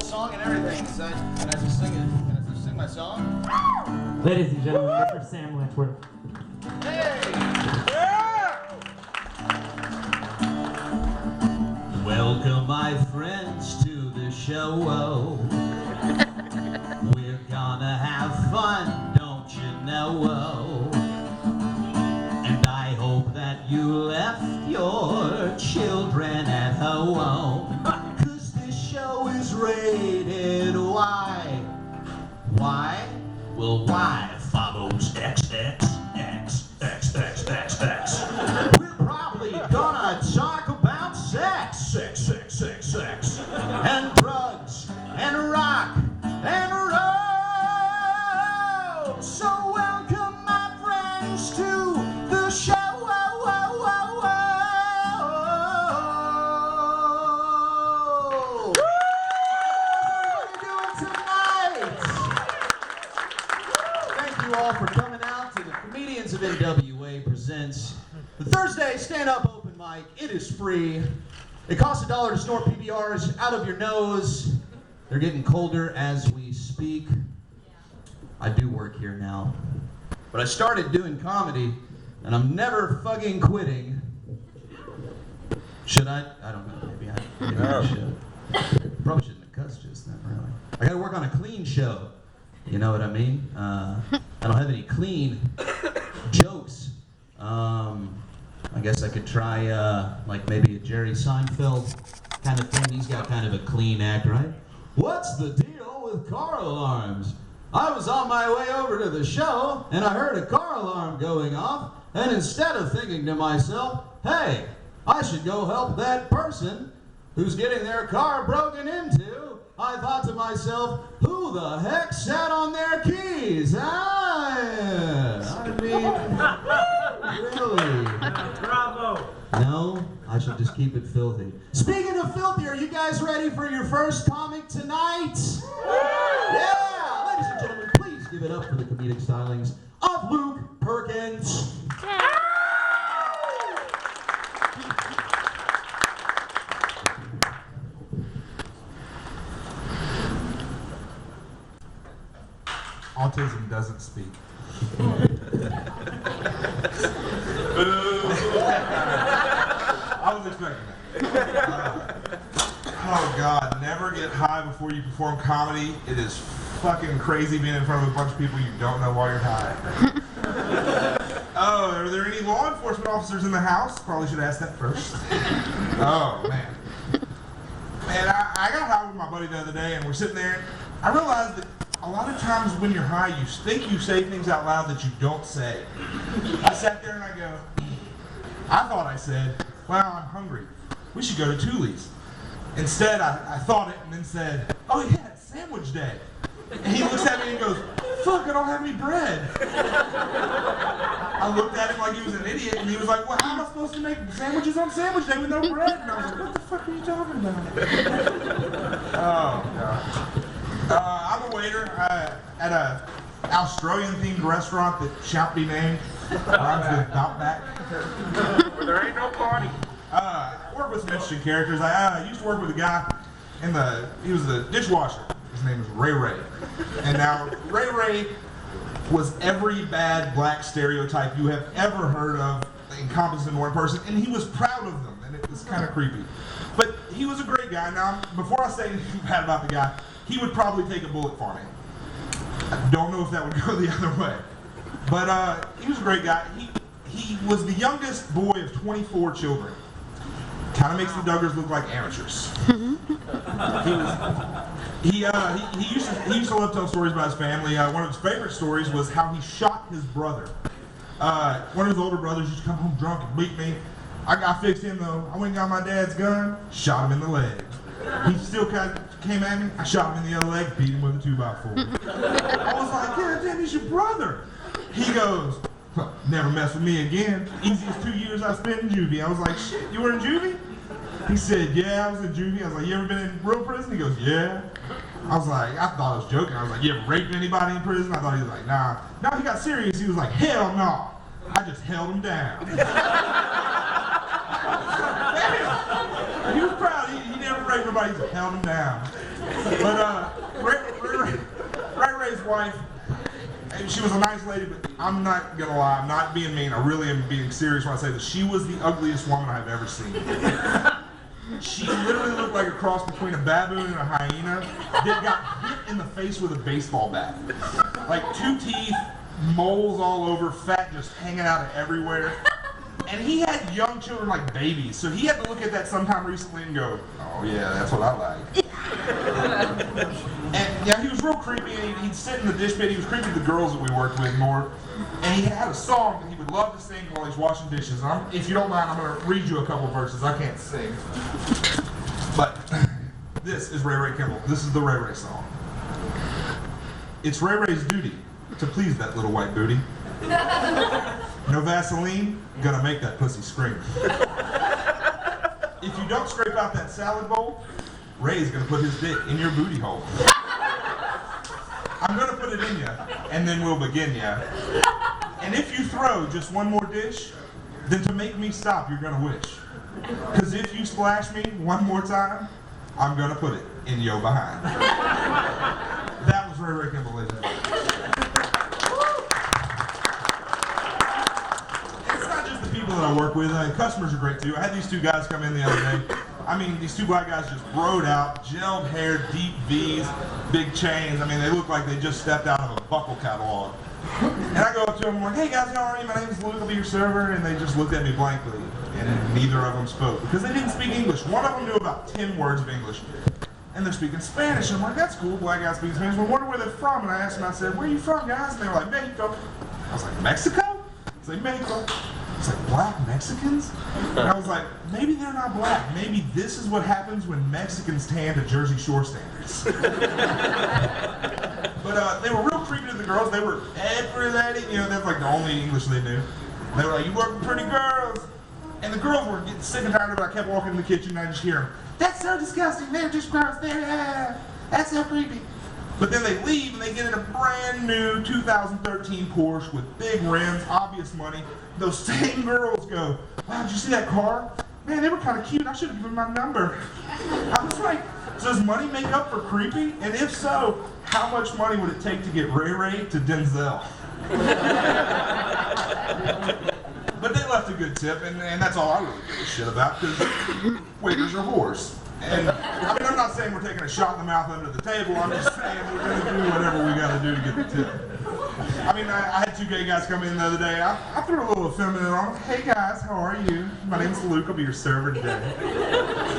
song and everything. Can I just sing it? Can I just sing my song? Ladies and gentlemen, Mr. Sam Lechworth. Hey! Yeah! Welcome, my friends, to the show. We're gonna have fun, don't you know? And I hope that you left your children at home, 'cause this show is rated Y. Why? Well, Y follows XXXXXXX. We're probably gonna talk about sex, and drugs, and rock, and roll. So welcome, my friends, to the show. All for coming out to the Comedians of NWA presents the Thursday stand-up open mic. It is free. It costs $1 to snort PBRs out of your nose. They're getting colder as we speak. I do work here now, but I started doing comedy, and I'm never fucking quitting. Should I? I don't know. Maybe I should. Probably shouldn't have cussed just then, really. I gotta work on a clean show. You know what I mean? I don't have any clean jokes. I guess I could try like maybe a Jerry Seinfeld kind of thing. He's got kind of a clean act, right? What's the deal with car alarms? I was on my way over to the show and I heard a car alarm going off, and instead of thinking to myself, hey, I should go help that person who's getting their car broken into, I thought to myself, who the heck sat on their keys? I mean, really? Bravo! No, I should just keep it filthy. Speaking of filthy, are you guys ready for your first comic tonight? Yeah! Ladies and gentlemen, please give it up for the comedic stylings of Luke Perkins. Autism doesn't speak. I was expecting that. Oh God, never get high before you perform comedy. It is fucking crazy being in front of a bunch of people you don't know while you're high. Oh, are there any law enforcement officers in the house? Probably should ask that first. Oh man. Man, I got high with my buddy the other day and we're sitting there and I realized that a lot of times when you're high, you think you say things out loud that you don't say. I sat there and I go, I thought I said, wow, I'm hungry. We should go to Thule's. Instead, I thought it and then said, oh yeah, it's sandwich day. And he looks at me and goes, fuck, I don't have any bread. I looked at him like he was an idiot and he was like, well, how am I supposed to make sandwiches on sandwich day with no bread? And I was like, what the fuck are you talking about? Oh, God. I'm a waiter at a Australian-themed restaurant that shan't be named. Rhymes with about that. Where there ain't no party. I work with some interesting characters. I used to work with a guy he was the dishwasher. His name was Ray Ray. And now, Ray was every bad black stereotype you have ever heard of encompassed in one person, and he was proud of them, and it was kind of creepy. But he was a great guy. Now, before I say anything bad about the guy, he would probably take a bullet for me. I don't know if that would go the other way. But he was a great guy. He was the youngest boy of 24 children. Kind of makes the Duggars look like amateurs. He used to love telling stories about his family. One of his favorite stories was how he shot his brother. One of his older brothers used to come home drunk and beat me. I fixed him though. I went and got my dad's gun, shot him in the leg. He still came at me, I shot him in the other leg, beat him with a 2x4. I was like, God damn, he's your brother. He goes, never mess with me again. Easiest 2 years I spent in juvie. I was like, shit, you were in juvie? He said, yeah, I was in juvie. I was like, you ever been in real prison? He goes, yeah. I was like, I thought I was joking. I was like, you ever raped anybody in prison? I thought he was like, nah. No, he got serious. He was like, hell no. I just held him down. Damn. He was proud. He never raped nobody. He just held him down. But Ray Ray's wife, she was a nice lady, but I'm not gonna lie, I'm not being mean. I really am being serious when I say that she was the ugliest woman I've ever seen. She literally looked like a cross between a baboon and a hyena that got hit in the face with a baseball bat. Like 2 teeth, moles all over, fat just hanging out everywhere. And he had young children like babies, so he had to look at that sometime recently and go, oh yeah, that's what I like. And yeah, he was real creepy, and he'd sit in the dish pit. He was creepy to the girls that we worked with more. And he had a song that he would love to sing while he's washing dishes. And if you don't mind, I'm going to read you a couple verses. I can't sing. But this is Ray Ray Kimball. This is the Ray Ray song. It's Ray Ray's duty to please that little white booty. No Vaseline, gonna make that pussy scream. If you don't scrape out that salad bowl, Ray's gonna put his dick in your booty hole. I'm gonna put it in ya, and then we'll begin ya. And if you throw just one more dish, then to make me stop, you're gonna wish. Cause if you splash me one more time, I'm gonna put it in your behind. That was Ray Ray Kimball, ladies and gentlemen. That I work with, customers are great too. I had these 2 guys come in the other day. I mean, these 2 black guys just broed out, gelled hair, deep V's, big chains. I mean, they look like they just stepped out of a buckle catalog. And I go up to them, I'm like, hey guys, how are you? My name is Luke, I'll be your server. And they just looked at me blankly, and neither of them spoke because they didn't speak English. One of them knew about 10 words of English. And they're speaking Spanish. I'm like, that's cool, black guys speaking Spanish. I wonder where they're from. And I asked them, I said, where are you from, guys? And they were like, Mexico. I was like, Mexico? I was like, Mexico. It's like, black Mexicans? And I was like, maybe they're not black. Maybe this is what happens when Mexicans tan to Jersey Shore standards. But they were real creepy to the girls. They were everybody, you know, that's like the only English they knew. They were like, you work with pretty girls. And the girls were getting sick and tired of it. I kept walking in the kitchen and I just hear them, that's so disgusting. They're just gross. That's so creepy. But then they leave and they get in a brand new 2013 Porsche with big rims, obvious money. Those same girls go, wow, did you see that car? Man, they were kind of cute. I should have given my number. I was like, does money make up for creepy? And if so, how much money would it take to get Ray Ray to Denzel? But they left a good tip, and that's all I really give a shit about, because waiters are whores. And I mean, I'm not saying we're taking a shot in the mouth under the table. I'm just saying we're going to do whatever we got to do to get the tip. I mean, I had 2 gay guys come in the other day. I threw a little effeminate on them. Hey guys, how are you? My name's Luke. I'll be your server today.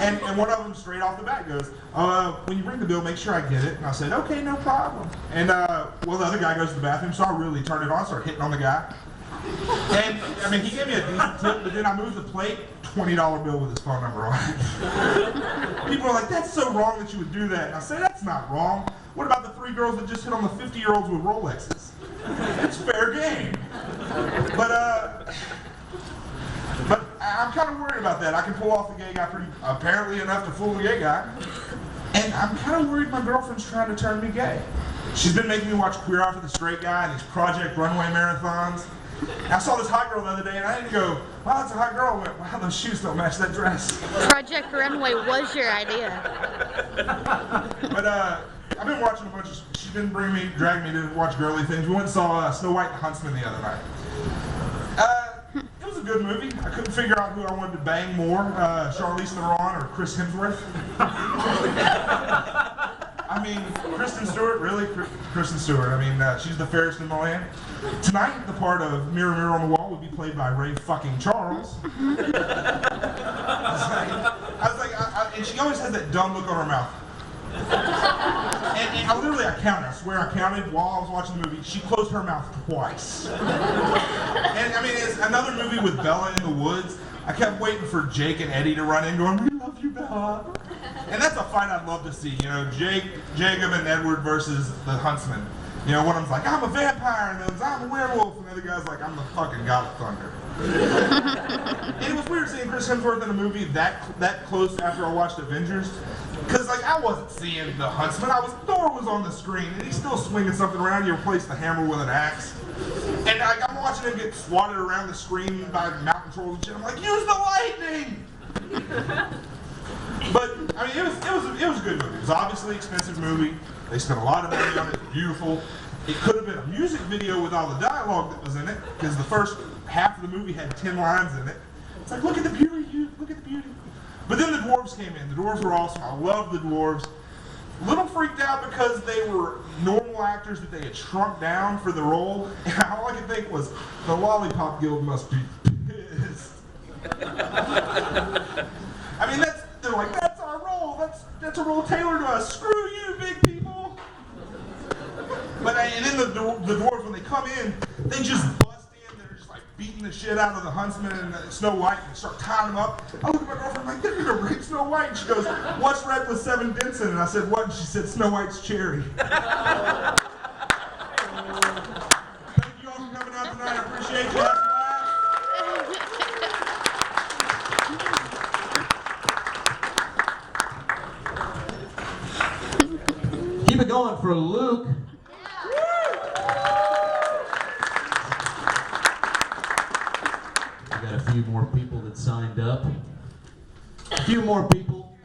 And one of them straight off the bat goes, when you bring the bill, make sure I get it. And I said, okay, no problem. And well, the other guy goes to the bathroom, so I really turned it on, started hitting on the guy. And I mean, he gave me a decent tip, but then I moved the plate, $20 bill with his phone number on it. People are like, that's so wrong that you would do that. And I say, that's not wrong. What about the 3 girls that just hit on the 50-year-olds with Rolexes? It's fair game. But I'm kind of worried about that. I can pull off the gay guy apparently enough to fool the gay guy. And I'm kind of worried my girlfriend's trying to turn me gay. She's been making me watch Queer Eye for the Straight Guy and these Project Runway marathons. And I saw this hot girl the other day, and I didn't go, wow, that's a hot girl. I went, wow, those shoes don't match that dress. Project Runway was your idea. But I've been watching a bunch of, she's been dragging me to watch girly things. We went and saw Snow White and the Huntsman the other night. It was a good movie. I couldn't figure out who I wanted to bang more, Charlize Theron or Chris Hemsworth. I mean, Kristen Stewart, really? Kristen Stewart, I mean, she's the fairest in the land. Tonight, the part of Mirror, Mirror on the Wall would be played by Ray fucking Charles. I was like, and she always has that dumb look on her mouth. And I counted, I swear I counted while I was watching the movie. She closed her mouth twice. And I mean, it's another movie with Bella in the woods. I kept waiting for Jake and Eddie to run in going, we love you, Bella. And that's a fight I'd love to see, you know, Jacob and Edward versus the Huntsman. You know, one of them's like, I'm a vampire, and the other's, I'm a werewolf, and the other guy's like, I'm the fucking god of thunder. And it was weird seeing Chris Hemsworth in a movie that close after I watched Avengers. Because, like, I wasn't seeing the Huntsman. Thor was on the screen, and he's still swinging something around. You replace the hammer with an axe. And like, I'm watching him get swatted around the screen by mountain trolls and shit. I'm like, use the lightning! But I mean, it was a good movie. It was obviously an expensive movie. They spent a lot of money on it. It was beautiful. It could have been a music video with all the dialogue that was in it, because the first half of the movie had 10 lines in it. It's like, look at the beauty, look at the beauty. But then the dwarves came in. The dwarves were awesome. I love the dwarves. A little freaked out because they were normal actors that they had shrunk down for the role. And all I could think was, the Lollipop Guild must be pissed. I mean, they're like, that's our role. That's a role tailored to us. Screw you, big people. But and then the dwarves, when they come in, they just bust in. They're just like beating the shit out of the huntsman and Snow White and start tying them up. I look at my girlfriend like, they're gonna rape Snow White. And she goes, what's red with 7 Denson? And I said, what? And she said, Snow White's cherry. Thank you all for coming out tonight. I appreciate you. Have a laugh. Keep it going for Luke. We got a few more people that signed up. A few more people.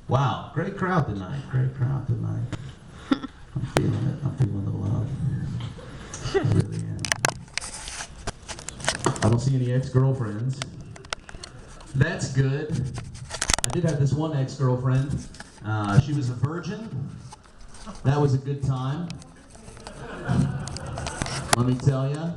Wow, great crowd tonight. Great crowd tonight. I'm feeling it. I'm feeling the love. I really am. I don't see any ex-girlfriends. That's good. I did have this one ex-girlfriend. She was a virgin. That was a good time. Let me tell you.